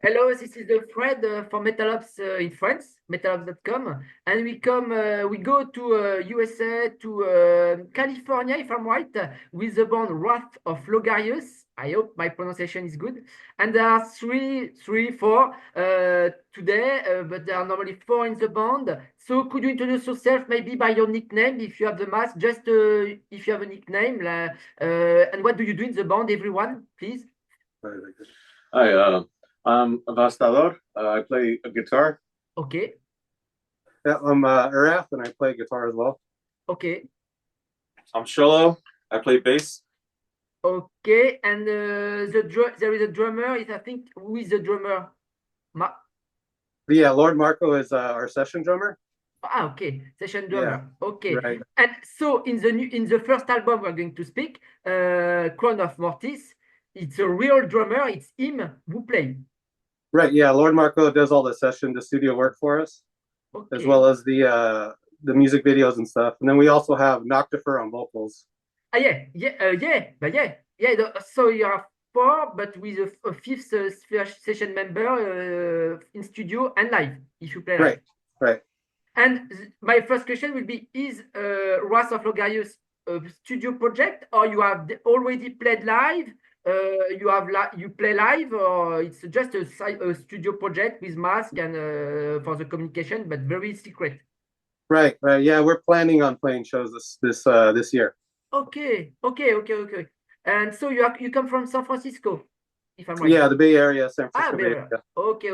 Hello, this is the Fred for Metalops in France, metalops.com, and we go to USA to California, if I'm right, with the band Wrath of Logarius. I hope my pronunciation is good. And there are four today, but there are normally four in the band. So could you introduce yourself maybe by your nickname if you have the mask, just if you have a nickname, and what do you do in the band, everyone, please? Hi, I'm Avastador. I play a guitar. Okay. Yeah, I'm Arath, and I play guitar as well. Okay. I'm Sholo. I play bass. Okay, and there is a drummer. I think who is the drummer? Yeah, Lord Marco is our session drummer. Okay, session drummer. Yeah, okay, right. And so in the first album we're going to speak, Crown of Mortis, it's a real drummer. It's him who plays. Right. Yeah, Lord Marco does all the studio work for us, okay. as well as the music videos and stuff. And then we also have Noctifer on vocals. So you are four, but with a fifth session member in studio and live, if you play live. Right. And my first question will be: is Wrath of Logarius a studio project, or you have already played live? You play live, or it's just a studio project with mask and for the communication, but very secret. Right. Yeah, we're planning on playing shows this year. Okay. And so you come from San Francisco, if I'm right. Yeah, the Bay Area, San Francisco Bay Area. Okay.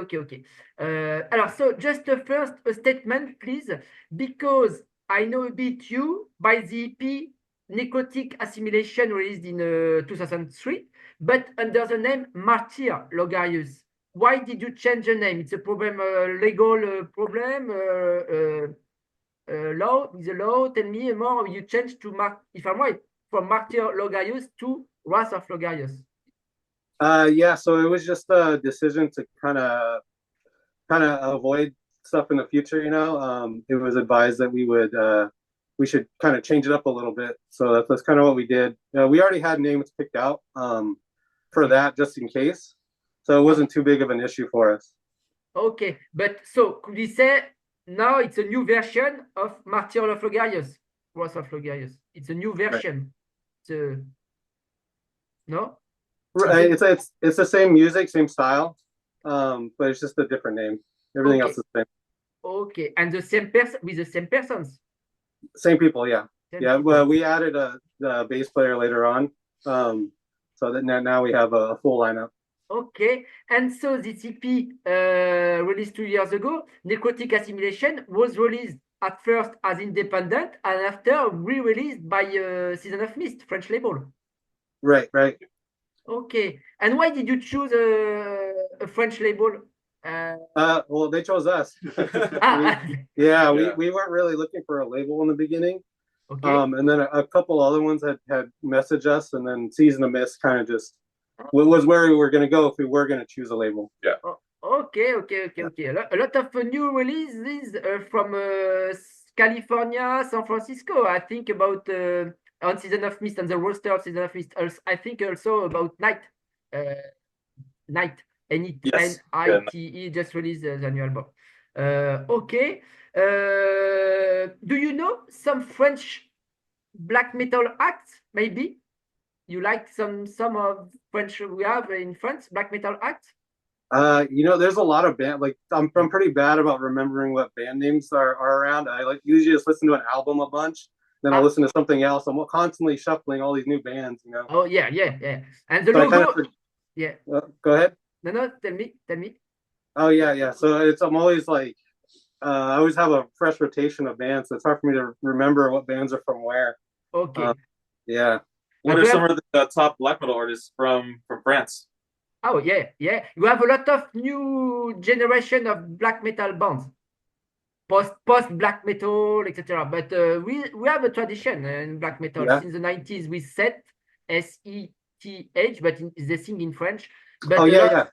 So just first a statement, please, because I know a bit you by the EP Necrotic Assimilation released in 2003, but under the name Martyr Logarius. Why did you change the name? It's a problem, legal problem, law, with the law. Tell me more. You changed to if I'm right, from Martyr Logarius to Wrath of Logarius. Yeah, so it was just a decision to kind of avoid stuff in the future. It was advised that we should kind of change it up a little bit. So that's kind of what we did. We already had names picked out for that, just in case. So it wasn't too big of an issue for us. Okay, but so could we say now it's a new version of Martyr of Logarius, Wrath of Logarius? It's a new version. Right. No? Right. It's the same music, same style, but it's just a different name. Everything else is the same. Okay, and the same person with the same persons. Same people, yeah. Well, we added the bass player later on, so that now we have a full lineup. Okay, and so this EP released 2 years ago, Necrotic Assimilation, was released at first as independent and after re-released by Season of Mist, French label. Right. Okay, and why did you choose a French label? Well, they chose us. We weren't really looking for a label in the beginning. Okay. And then a couple other ones had messaged us, and then Season of Mist kind of just was where we were going to go if we were going to choose a label. Yeah. Okay. A lot of new releases from California, San Francisco. I think about on Season of Mist and the roster of Season of Mist. I think also about Night. N-I-T-E just released the new album. Okay. Do you know some French black metal acts? Maybe you like some of French we have in France black metal acts. There's a lot of band. Like I'm pretty bad about remembering what band names are around. I usually just listen to an album a bunch. Then I'll listen to something else. I'm constantly shuffling all these new bands. Oh yeah. And the logo. Yeah. Go ahead. No, tell me. Oh yeah. So I'm always like, I always have a fresh rotation of bands, so it's hard for me to remember what bands are from where. Okay. Yeah. What are some of the top black metal artists from France? Oh yeah. You have a lot of new generation of black metal bands, post black metal, etc. But we have a tradition in black metal since the 90s with Seth, S-E-T-H, but they sing in French. But a lot of,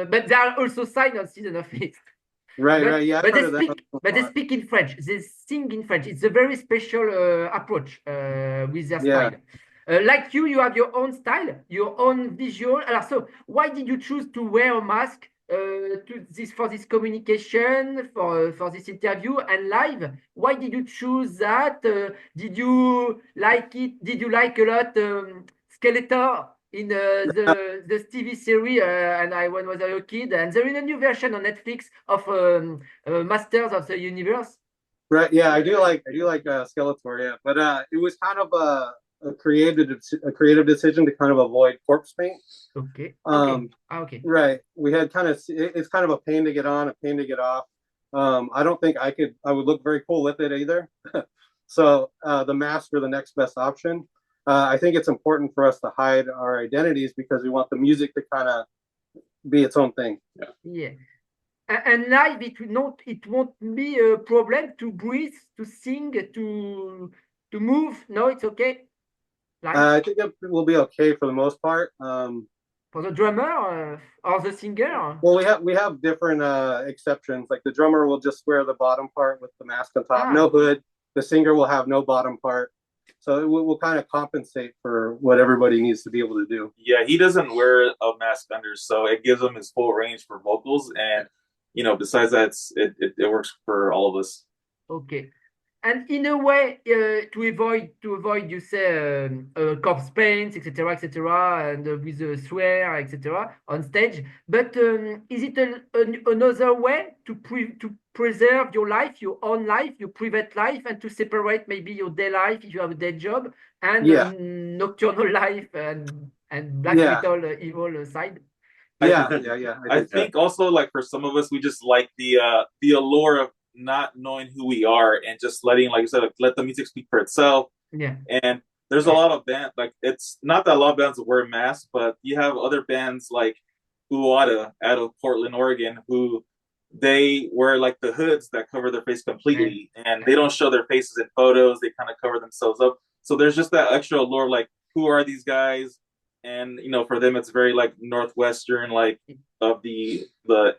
but they are also signed on Season of Mist. Right. Yeah. But they speak in French. They sing in French. It's a very special approach with their style. Like you have your own style, your own visual. So why did you choose to wear a mask for this communication, for this interview and live? Why did you choose that? Did you like it? Did you like a lot Skeletor in the TV series? And I when was I a kid, and there is a new version on Netflix of Masters of the Universe. Right. Yeah, I do like Skeletor. Yeah, but it was kind of a creative decision to kind of avoid corpse paint. Okay. Okay. Right. We had kind of it's kind of a pain to get on, a pain to get off. I don't think I would look very cool with it either. So the masks were the next best option. I think it's important for us to hide our identities because we want the music to kind of be its own thing. Yeah. Yeah. And live, it won't be a problem to breathe, to sing, to move. No, it's okay. I think it will be okay for the most part. For the drummer or the singer? Well, we have different exceptions. Like the drummer will just wear the bottom part with the mask on top, no hood. The singer will have no bottom part. So it will kind of compensate for what everybody needs to be able to do. Yeah, he doesn't wear a mask under, so it gives him his full range for vocals. And, besides that, it works for all of us. Okay. And in a way, to avoid, you say, corpse paints, etc., and with a swear, etc., on stage. But is it another way to preserve your life, your own life, your private life, and to separate maybe your day life if you have a day job and nocturnal life and black metal evil side? Yeah. I think also, like, for some of us, we just like the allure of not knowing who we are and just letting, like you said, let the music speak for itself. Yeah. And there's a lot of bands, like, it's not that a lot of bands wear masks, but you have other bands like Uada out of Portland, Oregon, who they wear like the hoods that cover their face completely, and they don't show their faces in photos. They kind of cover themselves up. So there's just that extra allure, like, who are these guys? And for them, it's very like Northwestern, like of the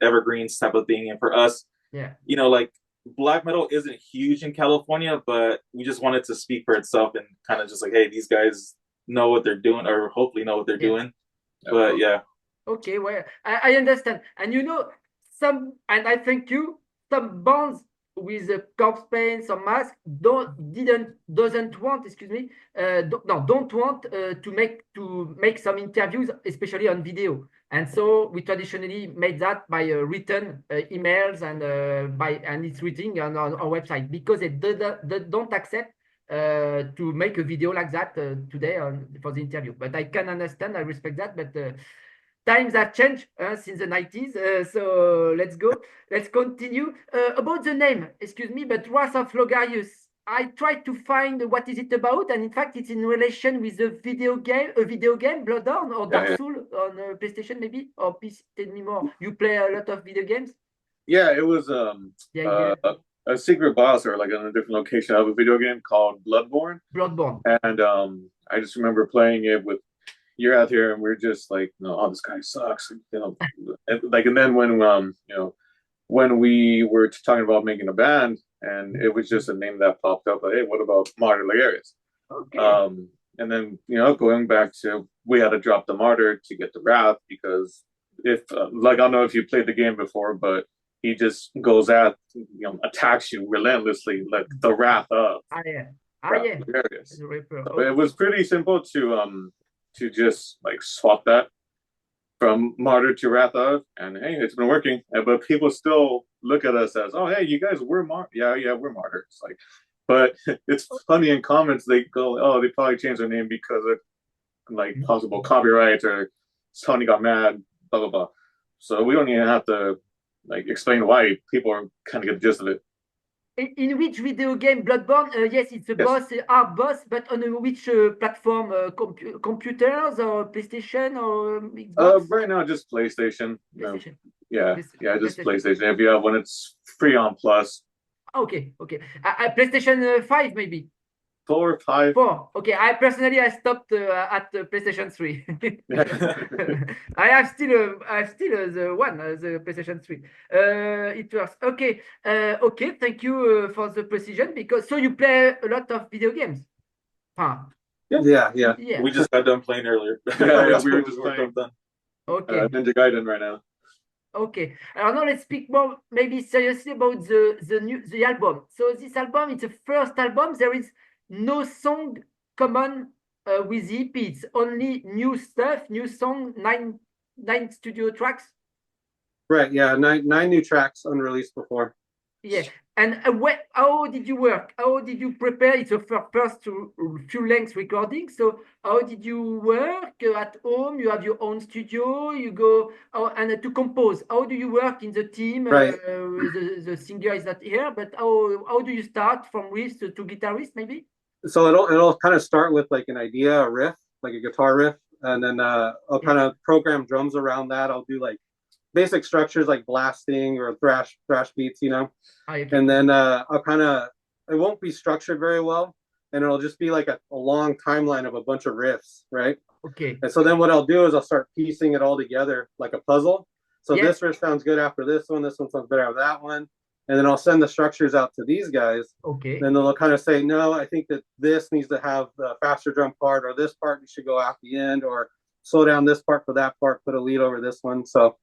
evergreens type of thing. And for us, like, black metal isn't huge in California, but we just wanted to speak for itself and kind of just like, hey, these guys know what they're doing, or hopefully know what they're doing. But yeah. Okay, well, I understand. And and I thank you, some bands with a corpse paint, some mask doesn't want, don't want to make some interviews, especially on video. And so we traditionally made that by written emails and it's written on our website because they don't accept to make a video like that today for the interview. But I can understand, I respect that, but times have changed since the 90s. So let's continue. About the name, excuse me, but Wrath of Logarius. I tried to find what is it about, and in fact, it's in relation with a video game, Bloodborne or Dark Souls on PlayStation, maybe, or PC. Tell me more. You play a lot of video games? Yeah, it was a secret boss, or like on a different location of a video game called Bloodborne. And I just remember playing it with you're out here, and we're just like, oh, this guy sucks, and then when we were talking about making a band, and it was just a name that popped up, like, hey, what about Martyr Logarius? Okay. And then going back to, we had to drop the Martyr to get the Wrath, because if I don't know if you played the game before, but he just goes at, attacks you relentlessly, like the Wrath of Logarius. So it was pretty simple to just like swap that from Martyr to Wrath of, and hey, it's been working. But people still look at us as, oh, hey, you guys were Martyr. Yeah, we're Martyrs. Like, but it's funny in comments, they go, oh, they probably changed their name because of like possible copyright, or Sony got mad, blah blah blah. So we don't even have to like explain why. People are kind of get the gist of it. In which video game? Bloodborne? Yes, it's a boss, hard boss, but on which platform? Computers or PlayStation or Xbox? Right now, just PlayStation. PlayStation. Just PlayStation. If you have one, it's free on Plus. Okay. PlayStation 5 maybe. 4 or 5. 4. Okay. I stopped at PlayStation 3. I have still the one, the PlayStation 3. It works. Okay. Thank you for the precision, because so you play a lot of video games. Yeah, yeah. Yeah. We just got done playing earlier. Yeah, we were just playing done. Okay. Ninja Gaiden right now. Okay. Now let's speak more, maybe seriously, about the album. So this album, it's the first album. There is no song common with the EP. It's only new stuff, new song, nine studio tracks. Right, yeah, nine new tracks unreleased before. Yeah. And how did you work? How did you prepare? It's a first few length recording. So how did you work at home? You have your own studio. You go and to compose. How do you work in the team? Right. The singer is not here, but how do you start from riff to guitarist maybe? So it'll kind of start with like an idea, a riff, like a guitar riff, and then I'll kind of program drums around that. I'll do like basic structures like blasting or thrash beats, you know. And then I'll kind of, it won't be structured very well, and it'll just be like a long timeline of a bunch of riffs, right? Okay. And so then what I'll do is I'll start piecing it all together like a puzzle. So this riff sounds good after this one sounds better after that one, and then I'll send the structures out to these guys. Okay. Then they'll kind of say, no, I think that this needs to have the faster drum part, or this part you should go at the end, or slow down this part for that part, put a lead over this one. So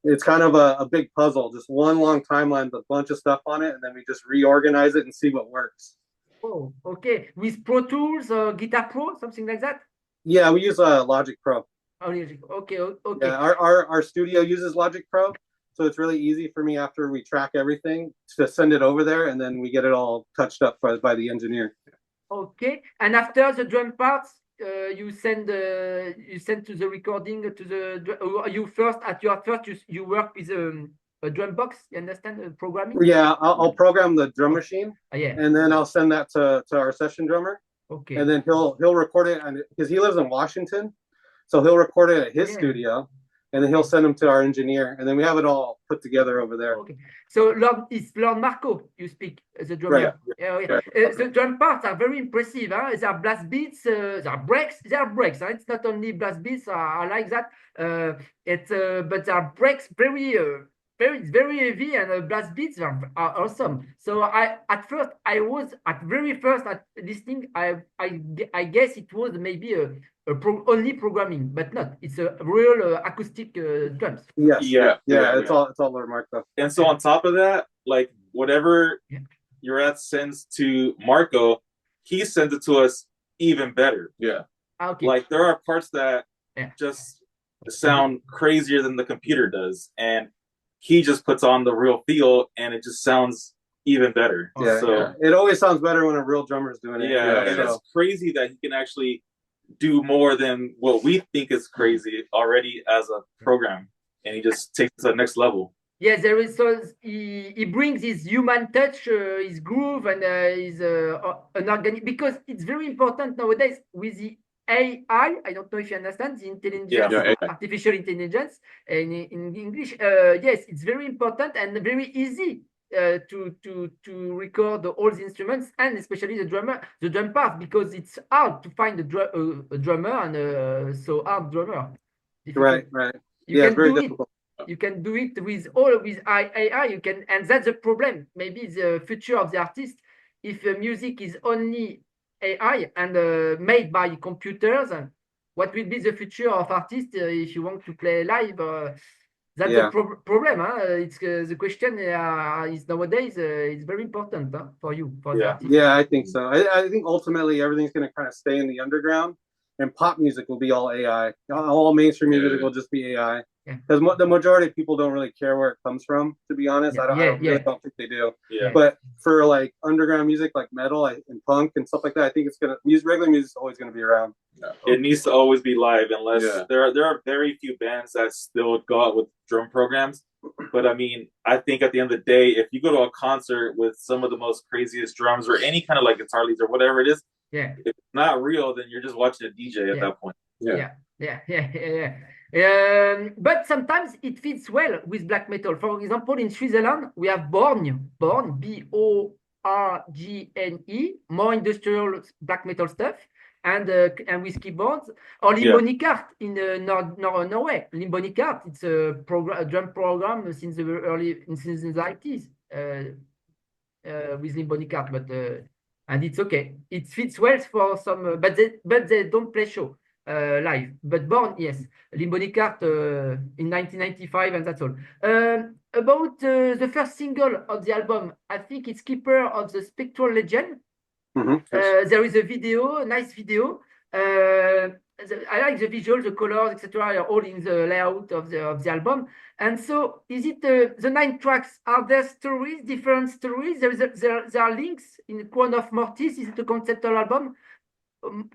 it's kind of a big puzzle, just one long timeline with a bunch of stuff on it, and then we just reorganize it and see what works. Oh, okay. With Pro Tools or Guitar Pro, something like that? Yeah, we use Logic Pro. Oh, okay. Yeah, our studio uses Logic Pro, so it's really easy for me after we track everything to send it over there, and then we get it all touched up by the engineer. Okay. And after the drum parts, you send to the recording to the you work with a drum box. You understand programming? Yeah, I'll program the drum machine. Yeah. And then I'll send that to our session drummer. Okay. And then he'll record it, and because he lives in Washington, so he'll record it at his studio, and then he'll send them to our engineer, and then we have it all put together over there. Okay. So Lord Marco, you speak as a drummer. Right. The drum parts are very impressive. Huh? There are blast beats, there are breaks. Huh? It's not only blast beats. I like that. But there are breaks very heavy, and blast beats are awesome. So at very first listening, I guess it was maybe only programming, but not. It's a real acoustic drums. Yes. Yeah. It's all Marco. And so on top of that, like whatever Urat sends to Marco, he sends it to us even better. Yeah. Okay. Like there are parts that just sound crazier than the computer does, and he just puts on the real feel, and it just sounds even better. It always sounds better when a real drummer is doing it. And it's crazy that he can actually do more than what we think is crazy already as a program, and he just takes it to the next level. Yes, there is. So he brings his human touch, his groove, and his an organic, because it's very important nowadays with the AI. I don't know if you understand the intelligence, artificial intelligence, and in English. Yes, it's very important and very easy to record all the instruments, and especially the drum part, because it's hard to find a drummer, and so hard drummer. Right. You can do it. You can do it with AI. You can, and that's the problem. Maybe the future of the artist, if music is only AI and made by computers, what will be the future of artists if you want to play live? That's the problem. It's the question is nowadays. It's very important for you. For the artist. Yeah, I think so. I think ultimately everything's going to kind of stay in the underground, and pop music will be all AI. All mainstream music will just be AI. Because the majority of people don't really care where it comes from, to be honest. I really don't think they do. But for like underground music, like metal and punk and stuff like that, I think regular music is always gonna be around. It needs to always be live, unless there are very few bands that still go out with drum programs. But I mean, I think at the end of the day, if you go to a concert with some of the most craziest drums or any kind of like guitar leads or whatever it is, if it's not real, then you're just watching a DJ at that point. But sometimes it fits well with black metal. For example, in Switzerland, we have Born, Borgne, more industrial black metal stuff, and with keyboards. Or Limbonicart in Norway. Limbonicart, it's a drum program since the 90s with Limbonicart, but and it's okay. It fits well for some, but they don't play show live. But Born, yes, Limbo Cart in 1995, and that's all. About the first single of the album, I think it's Keeper of the Spectral Legend. There is a video, a nice video. I like the visual, the colors, etc. are all in the layout of the album. And so, is it the 9 tracks? Are there stories, different stories? There are links in Crown of Mortis. Is it a conceptual album?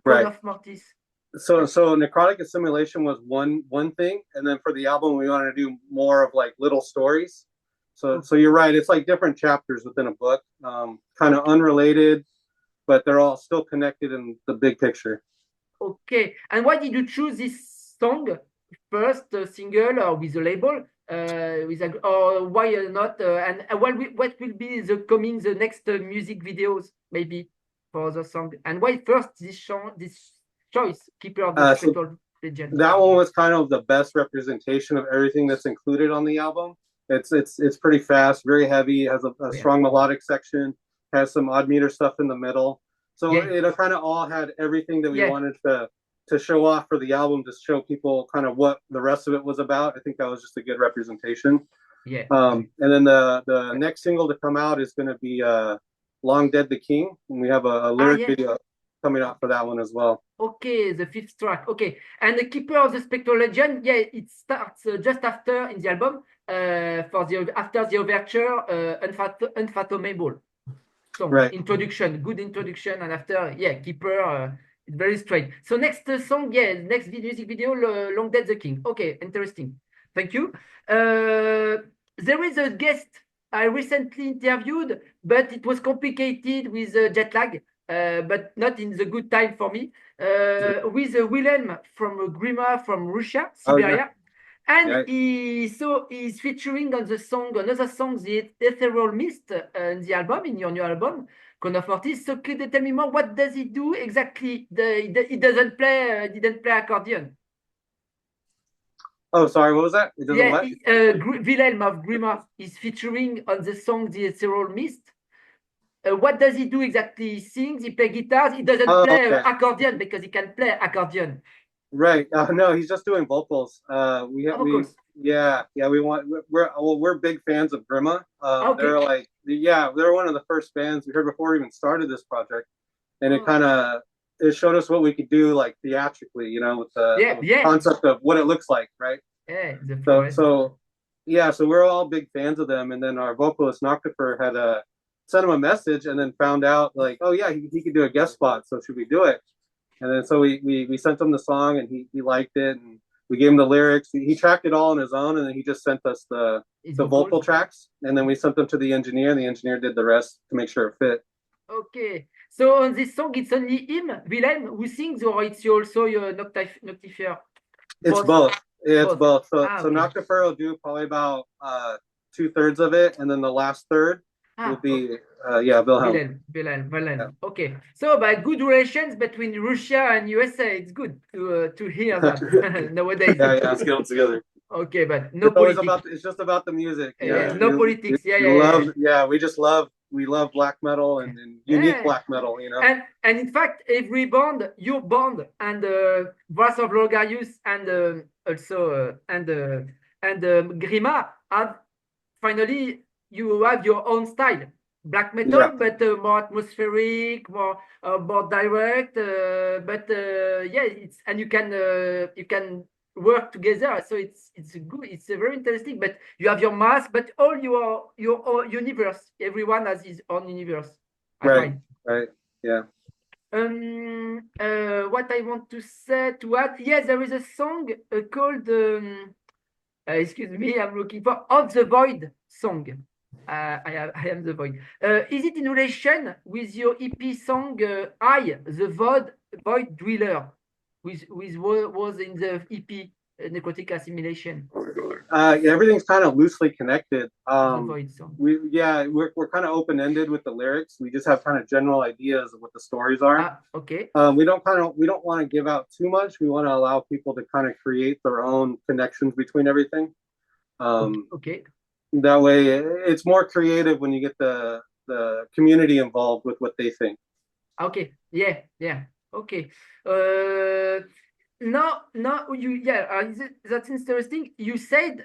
Crown of Mortis. So Necrotic Assimilation was one thing, and then for the album we wanted to do more of like little stories. So you're right. It's like different chapters within a book, kind of unrelated, but they're all still connected in the big picture. Okay, and why did you choose this song first, single, or with a label? Or why not? And what will be the next music videos maybe for the song? And why first this choice, Keeper of the Spectral Legend? That one was kind of the best representation of everything that's included on the album. It's pretty fast, very heavy, has a strong melodic section, has some odd meter stuff in the middle. So it kind of all had everything that we wanted to show off for the album, to show people kind of what the rest of it was about. I think that was just a good representation. And then the next single to come out is going to be Long Dead the King, and we have a lyric video coming out for that one as well. Okay, the 5th track. Okay, and the Keeper of the Spectral Legend, it starts just after in the album after the overture, Unfathomable. Song, introduction, good introduction, and after Keeper, it's very straight. So next song, next music video, Long Dead the King. Okay, interesting. Thank you. There is a guest I recently interviewed, but it was complicated with jet lag, but not in the good time for me. With Wilhelm from GAEREA from Russia, Siberia. And he's featuring on the song, another song, The Ethereal Mist, in the album, in your new album, Crown of Mortis. So could you tell me more? What does he do exactly? He didn't play accordion. Oh, sorry, what was that? It doesn't what? Wilhelm of GAEREA is featuring on the song, The Ethereal Mist. What does he do exactly? He sings, he plays guitars. He doesn't play accordion because he can play accordion. Right. No, he's just doing vocals. We're big fans of GAEREA. They're one of the first bands we heard before we even started this project, and it showed us what we could do like theatrically, with the concept of what it looks like, right? So we're all big fans of them, and then our vocalist Noctifer had sent him a message, and then found out like, oh yeah, he could do a guest spot, so should we do it? And then so we sent him the song, and he liked it, and we gave him the lyrics. He tracked it all on his own, and then he just sent us the vocal tracks, and then we sent them to the engineer, and the engineer did the rest to make sure it fit. Okay, so on this song, it's only him, Wilhelm, who sings, or it's also your Noctifer? It's both. Yeah, it's both. So Noctifer will do probably about 2/3 of it, and then the last third will be Wilhelm. Yeah. Okay, so by good relations between Russia and USA, it's good to hear that nowadays. Let's get them together. Okay, but no politics. It's just about the music. No politics. We love black metal and unique black metal. And in fact, every band, your band and Voici of Logarius and also GAEREA have finally. You have your own style, black metal, but more atmospheric, more direct. It's and you can work together. So it's good. It's very interesting. But you have your mass, but all your universe. Everyone has his own universe. Right. Yeah. What I want to say to add? Yes, there is a song called. Excuse me, I'm looking for Of the Void song. I am the void. Is it in relation with your EP song the Void Dweller, which was in the EP Necrotic Assimilation? Everything's kind of loosely connected. Void song. We're kind of open-ended with the lyrics. We just have kind of general ideas of what the stories are. Okay. We don't want to give out too much. We want to allow people to kind of create their own connections between everything. Okay. That way, it's more creative when you get the community involved with what they think. Okay. Yeah. Okay. Uh, no, that's interesting. You said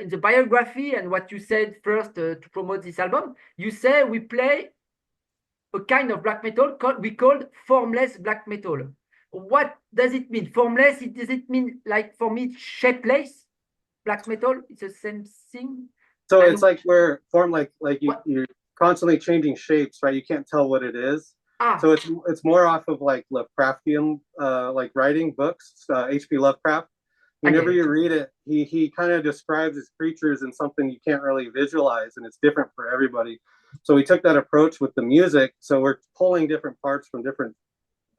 in the biography and what you said first to promote this album, you say we play a kind of black metal we called formless black metal. What does it mean? Formless, does it mean like for me shapeless black metal? It's the same thing. So And it's like we're formed what? you're constantly changing shapes, right? You can't tell what it is. Ah, So it's more off of like Lovecraftian like writing books, H.P. Lovecraft. Whenever yeah. you read it, he kind of describes his creatures in something you can't really visualize, and it's different for everybody. So we took that approach with the music. So we're pulling different parts from different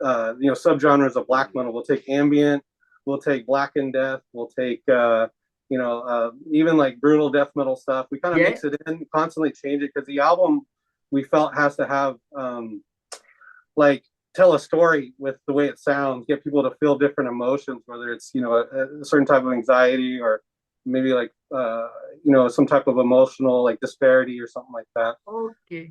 subgenres of black metal. We'll take ambient, we'll take black and death, we'll take even like brutal death metal stuff. We kind of Yeah. mix it in, constantly change it, because the album we felt has to have like tell a story with the way it sounds, get people to feel different emotions, whether it's a certain type of anxiety or maybe like some type of emotional like disparity or something like that. Okay.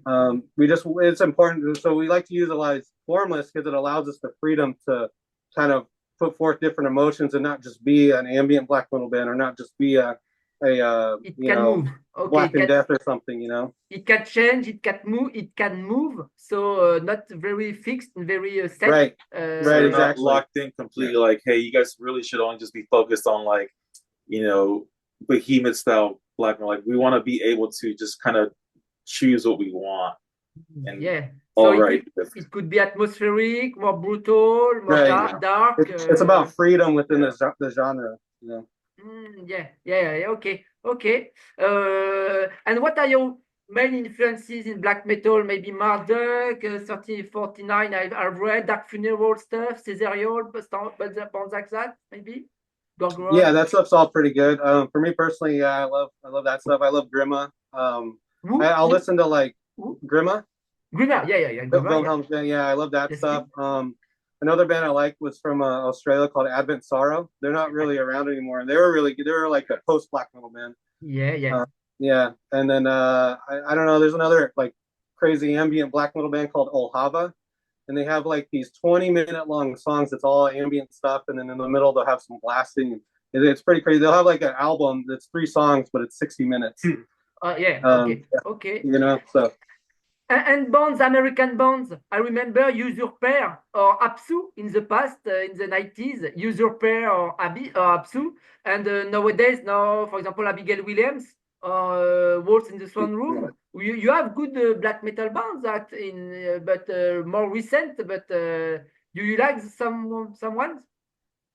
It's important, so we like to utilize formless because it allows us the freedom to kind of put forth different emotions and not just be an ambient black metal band, or not just be a It can move. Okay. Black and Death or something, It can change. It can move. So not very fixed and very set. Right. So Right. you're Exactly. not locked in completely. Like, hey, you guys really should only just be focused on like, behemoth style black metal. Like, we want to be able to just kind of choose what we want. And Yeah. all So right. it could be atmospheric, more brutal, more Right. dark. It's about freedom within the genre. Yeah. Okay. And what are your main influences in black metal? Maybe Marduk, 1349. I've read Dark Funeral stuff, Ces Américains, bands like that. Maybe Gorgoroth. Yeah, that stuff's all pretty good. For me personally, yeah, I love that stuff. I love Grima. I'll listen to like Grima. Grima, yeah. Wilhelm's band, yeah, I love that stuff. Another band I liked was from Australia called Advent Sorrow. They're not really around anymore, and they were really good. They were like a post black metal band. Yeah. Yeah, and then I don't know. There's another like crazy ambient black metal band called Olhava, and they have like these 20-minute long songs. It's all ambient stuff, and then in the middle they'll have some blasting. It's pretty crazy. They'll have like an album that's 3 songs, but it's 60 minutes. Okay. So. And bands, American bands. I remember Usurper or Apsu in the past, in the 90s, Usurper or Apsu. And nowadays, for example, Abigail Williams or Waltz in the Swan Room. You have good black metal bands but more recent. But do you like some ones?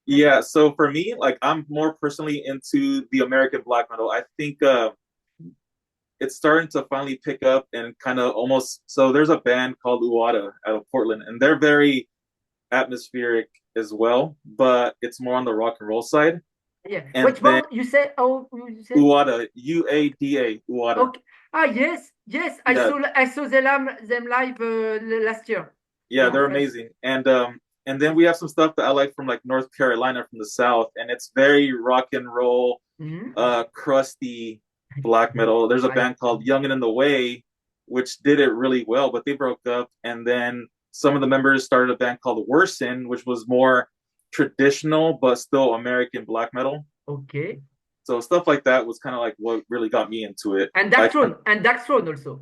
Yeah. So for me, like, I'm more personally into the American black metal. I think it's starting to finally pick up and kind of almost. So there's a band called Uada out of Portland, and they're very atmospheric as well, but it's more on the rock and roll side. Yeah. And Which band you say? You say? Uada, Uada, Uada. Okay. Yes. I saw them live last year. Yeah, they're amazing. And then we have some stuff that I like from like North Carolina, from the South, and it's very rock and roll, crusty black metal. There's a band called Young and in the Way, which did it really well, but they broke up. And then some of the members started a band called Worsen, which was more traditional but still American black metal. Okay. So stuff like that was kind of like what really got me into it. And Dark Throne also.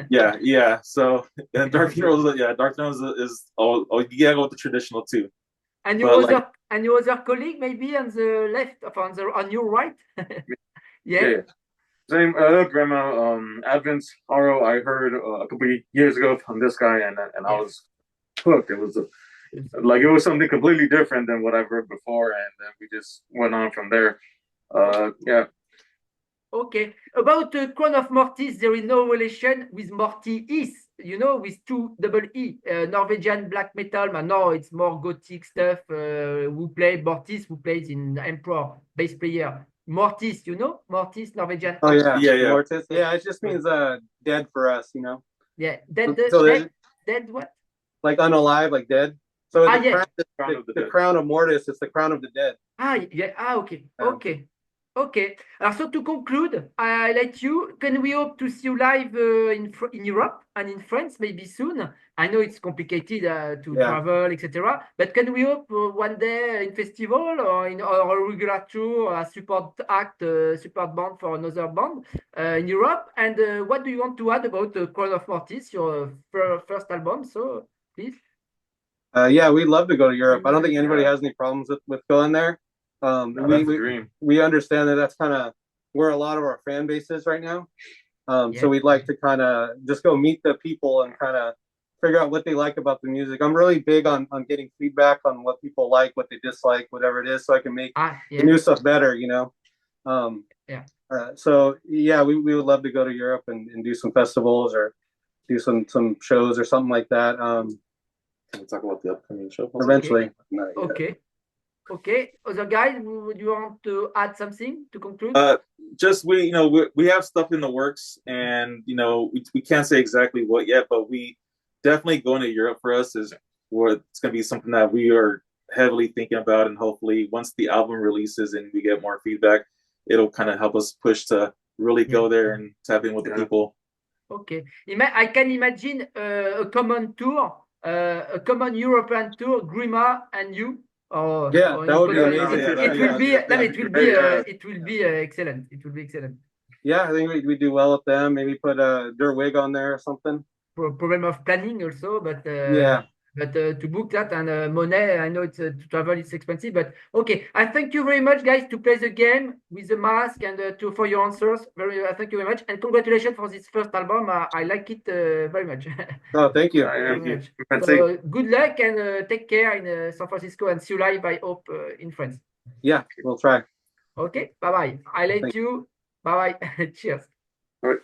Yeah. So and Dark Funeral, Dark Funeral is you gotta go with the traditional too. And your other colleague maybe on the left, on your right. Yeah. Same, Grandma, Advent Sorrow. I heard a couple of years ago from this guy, and I was hooked. It was it was something completely different than what I've heard before, and then we just went on from there. Yeah. Okay. About Crown of Mortis, there is no relation with Mortis, with 2 double E, Norwegian black metal. But no, it's more gothic stuff. Who play Mortis, who plays in Emperor, bass player. Mortis, Mortis, Norwegian. Oh yeah. Mortis. Yeah, it just means dead for us, Yeah, dead. Dead what? Like unalive, like dead. So the crown of Mortis is the crown of the dead. Okay. Okay. So to conclude, I let you. Can we hope to see you live in Europe and in France maybe soon? I know it's complicated to travel, etc. But can we hope one day in festival or a regular tour, a support act, support band for another band in Europe? And what do you want to add about Crown of Mortis, your first album? So please. Yeah, we'd love to go to Europe. I don't think anybody has any problems with going there. That's the dream. We understand that that's kind of where a lot of our fan base is right now. So we'd like to kind of just go meet the people and kind of figure out what they like about the music. I'm really big on getting feedback on what people like, what they dislike, whatever it is, so I can make the new stuff better, you know. So yeah, we would love to go to Europe and do some festivals or do some shows or something like that. Can we talk about the upcoming show? Eventually. Okay. Other guys, would you want to add something to conclude? Just we have stuff in the works, and we can't say exactly what yet, but we definitely going to Europe for us is what's going to be something that we are heavily thinking about, and hopefully once the album releases and we get more feedback, it'll kind of help us push to really go there and tap in with the people. Okay. I can imagine a common tour. A common European tour, Grima and you. That would be amazing. It will be excellent. It will be excellent. Yeah, I think we do well with them. Maybe put their wig on there or something. Problem of planning also, but But to book that and money, I know it's to travel, it's expensive. But okay, I thank you very much, guys, to play the game with the mask and for your answers. Thank you very much, and congratulations for this first album. I like it very much. Oh, thank you. So, good luck and take care in San Francisco, and see you live, I hope, in France. Yeah, we'll try. Okay, bye bye. I let you. Bye bye. Cheers. All right.